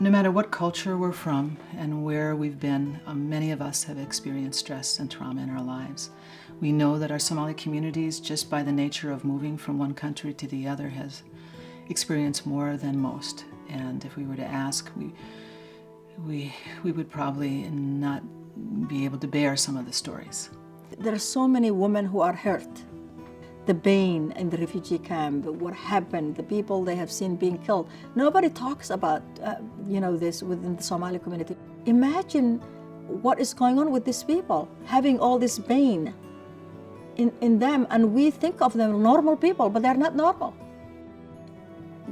No matter what culture we're from and where we've been, many of us have experienced stress and trauma in our lives. We know that our Somali communities, just by the nature of moving from one country to the other, has experienced more than most. And if we were to ask, we would probably not be able to bear some of the stories. There are so many women who are hurt. The pain in the refugee camp, what happened, the people they have seen being killed. Nobody talks about this within the Somali community. Imagine what is going on with these people, having all this pain in them, and we think of them normal people, but they're not normal.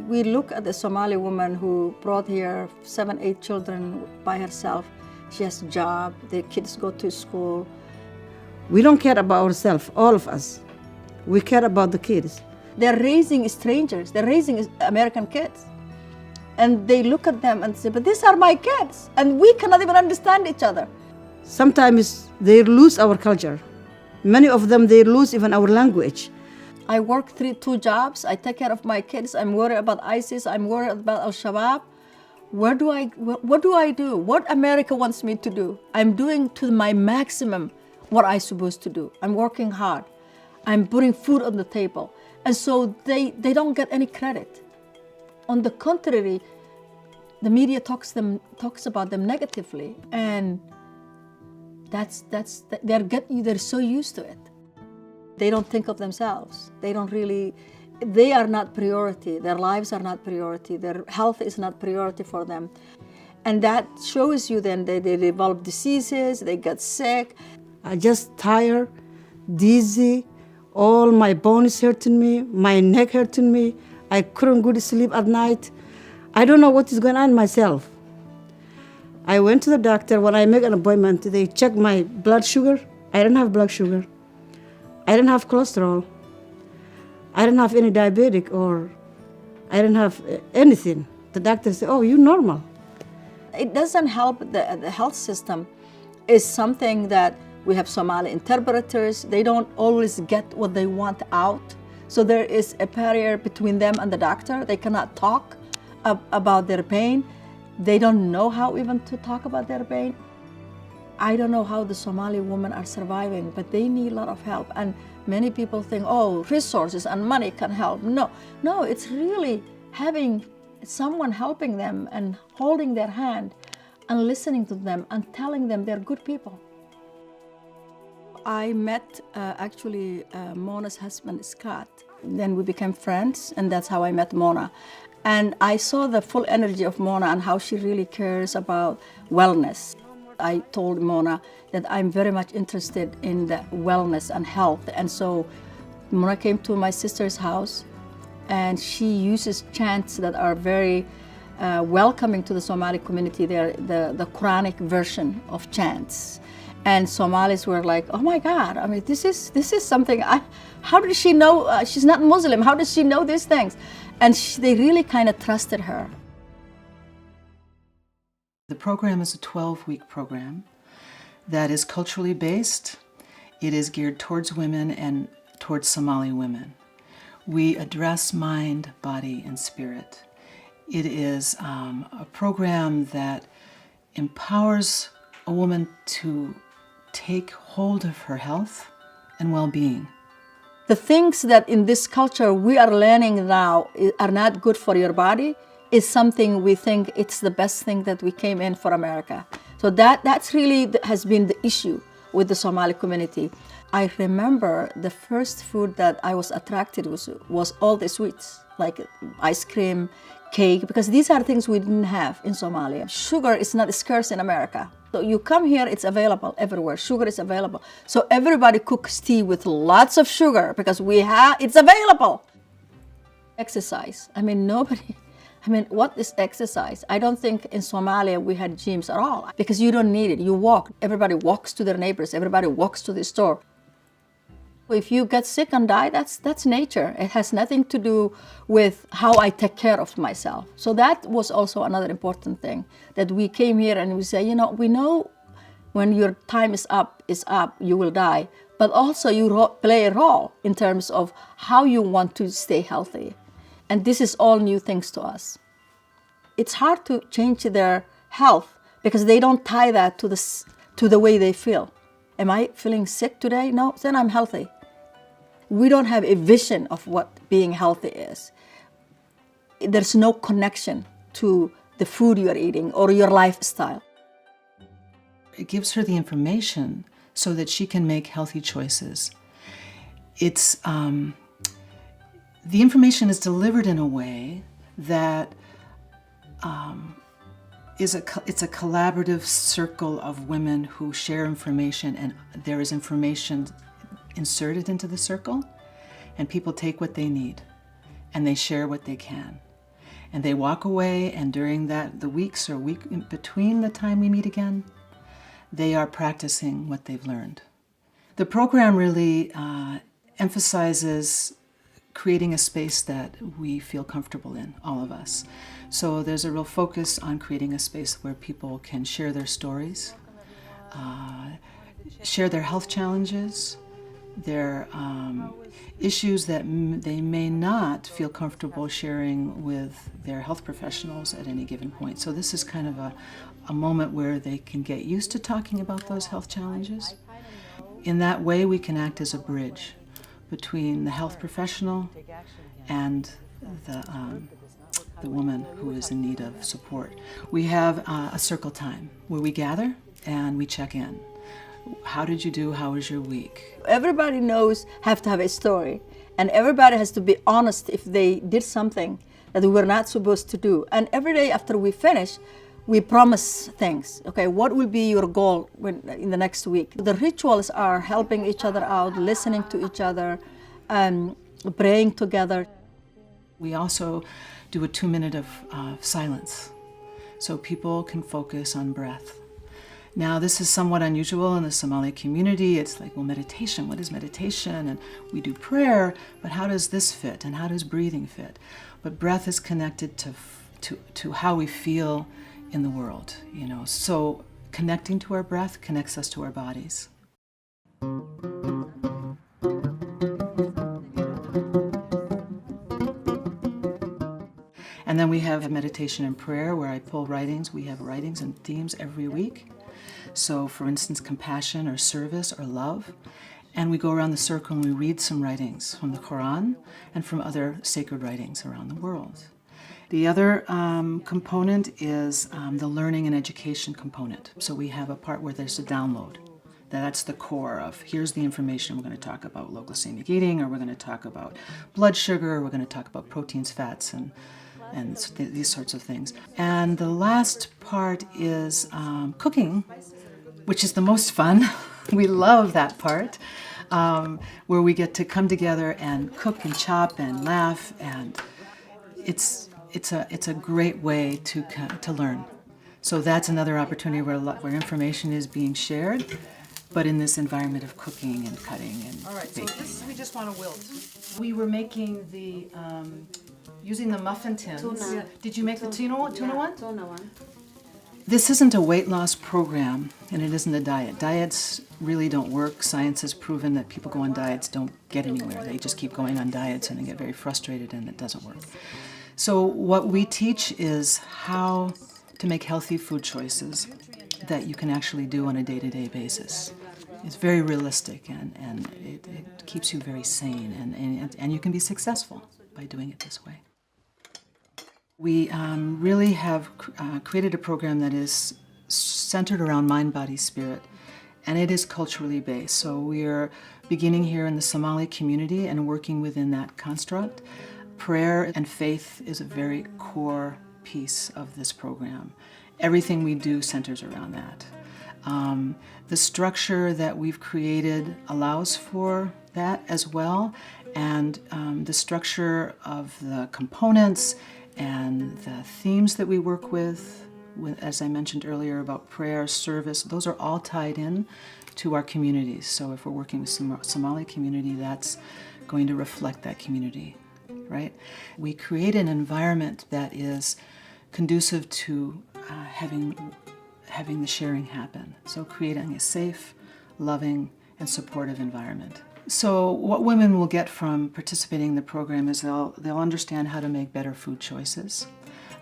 We look at the Somali woman who brought here 7, 8 children by herself. She has a job, the kids go to school. We don't care about ourselves, all of us. We care about the kids. They're raising strangers, they're raising American kids. And they look at them and say, but these are my kids. And we cannot even understand each other. Sometimes they lose our culture. Many of them, they lose even our language. I work 2 jobs, I take care of my kids, I'm worried about ISIS, I'm worried about Al-Shabaab. What do I do? What America wants me to do? I'm doing to my maximum what I'm supposed to do. I'm working hard. I'm putting food on the table. And so they don't get any credit. On the contrary, the media talks about them negatively. And they're so used to it. They don't think of themselves. They are not priority. Their lives are not priority. Their health is not priority for them. And that shows you then that they develop diseases, they get sick. I just tired, dizzy, all my bones hurting me, my neck hurting me. I couldn't go to sleep at night. I don't know what is going on myself. I went to the doctor. When I make an appointment, they check my blood sugar. I don't have blood sugar. I don't have cholesterol. I don't have any diabetic, or I don't have anything. The doctor said, oh, you're normal. It doesn't help. The health system is something that we have Somali interpreters. They don't always get what they want out. So there is a barrier between them and the doctor. They cannot talk about their pain. They don't know how even to talk about their pain. I don't know how the Somali women are surviving, but they need a lot of help. And many people think, oh, resources and money can help. No, it's really having someone helping them and holding their hand and listening to them and telling them they're good people. I met Mona's husband, Scott. Then we became friends, and that's how I met Mona. And I saw the full energy of Mona and how she really cares about wellness. I told Mona that I'm very much interested in the wellness and health. And so Mona came to my sister's house, and she uses chants that are very welcoming to the Somali community. They're the Quranic version of chants. And Somalis were like, oh my God, I mean, this is something, how does she know, she's not Muslim, how does she know these things? And they really kind of trusted her. The program is a 12-week program that is culturally based. It is geared towards women and towards Somali women. We address mind, body, and spirit. It is a program that empowers a woman to take hold of her health and well-being. The things that in this culture we are learning now are not good for your body is something we think it's the best thing that we came in for America. So that's really has been the issue with the Somali community. I remember the first food that I was attracted was all the sweets, like ice cream, cake, because these are things we didn't have in Somalia. Sugar is not scarce in America. So you come here, it's available everywhere. Sugar is available. So everybody cooks tea with lots of sugar because it's available. Exercise. What is exercise? I don't think in Somalia we had gyms at all because you don't need it. You walk. Everybody walks to their neighbors. Everybody walks to the store. If you get sick and die, that's nature. It has nothing to do with how I take care of myself. So that was also another important thing, that we came here and we say, we know when your time is up, you will die. But also you play a role in terms of how you want to stay healthy. And this is all new things to us. it's hard to change their health because they don't tie that to the way they feel. Am I feeling sick today? No, then I'm healthy. We don't have a vision of what being healthy is. There's no connection to the food you're eating or your lifestyle. It gives her the information so that she can make healthy choices. It's the information is delivered in a way that it's a collaborative circle of women who share information, and there is information inserted into the circle, and people take what they need and they share what they can. And they walk away, and during the weeks or week in between the time we meet again, they are practicing what they've learned. The program really emphasizes creating a space that we feel comfortable in, all of us. So there's a real focus on creating a space where people can share their stories, share their health challenges, their issues that they may not feel comfortable sharing with their health professionals at any given point. So this is kind of a moment where they can get used to talking about those health challenges. In that way, we can act as a bridge between the health professional and the woman who is in need of support. We have a circle time where we gather and we check in. How did you do? How was your week? Everybody have to have a story, and everybody has to be honest if they did something that we were not supposed to do. And every day after we finish, we promise things. Okay, what will be your goal in the next week? The rituals are helping each other out, listening to each other, praying together. We also do a 2 minute of silence so people can focus on breath. Now, this is somewhat unusual in the Somali community. It's like, well, meditation, what is meditation? And we do prayer, but how does this fit? And how does breathing fit? But breath is connected to how we feel in the world, you know. So connecting to our breath connects us to our bodies. And then we have a meditation and prayer where I pull writings. We have writings and themes every week. So for instance, compassion or service or love. And we go around the circle and we read some writings from the Quran and from other sacred writings around the world. The other component is the learning and education component. So we have a part where there's a download. That's the core of, here's the information. We're going to talk about low glycemic eating, or we're going to talk about blood sugar, or we're going to talk about proteins, fats, and these sorts of things. And the last part is cooking, which is the most fun. We love that part, where we get to come together and cook and chop and laugh, and it's a great way to learn. So that's another opportunity where information is being shared, but in this environment of cooking and cutting and All right, baking. so this we just want to wilt. We were making the using the muffin tins. Tuna. Did you make the tuna one? Tuna one. This isn't a weight loss program, and it isn't a diet. Diets really don't work. Science has proven that people go on diets don't get anywhere. They just keep going on diets and they get very frustrated, and it doesn't work. So what we teach is how to make healthy food choices that you can actually do on a day-to-day basis. It's very realistic, and it keeps you very sane, and you can be successful by doing it this way. We really have created a program that is centered around mind, body, spirit, and it is culturally based. So we are beginning here in the Somali community and working within that construct. Prayer and faith is a very core piece of this program. Everything we do centers around that. The structure that we've created allows for that as well, and the structure of the components and the themes that we work with, as I mentioned earlier about prayer, service, those are all tied in to our communities. So if we're working with Somali community, that's going to reflect that community, right? We create an environment that is conducive to having the sharing happen. So creating a safe, loving, and supportive environment. So what women will get from participating in the program is they'll understand how to make better food choices.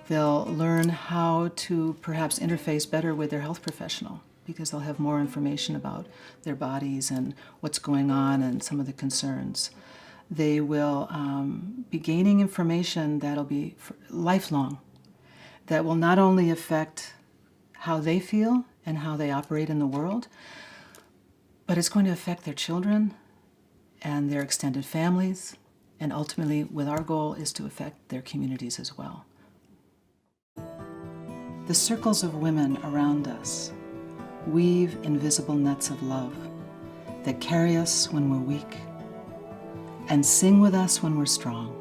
They'll learn how to perhaps interface better with their health professional because they'll have more information about their bodies and what's going on and some of the concerns. They will be gaining information that'll be lifelong, that will not only affect how they feel and how they operate in the world, but it's going to affect their children and their extended families, and ultimately, with our goal, is to affect their communities as well. The circles of women around us weave invisible nets of love that carry us when we're weak and sing with us when we're strong.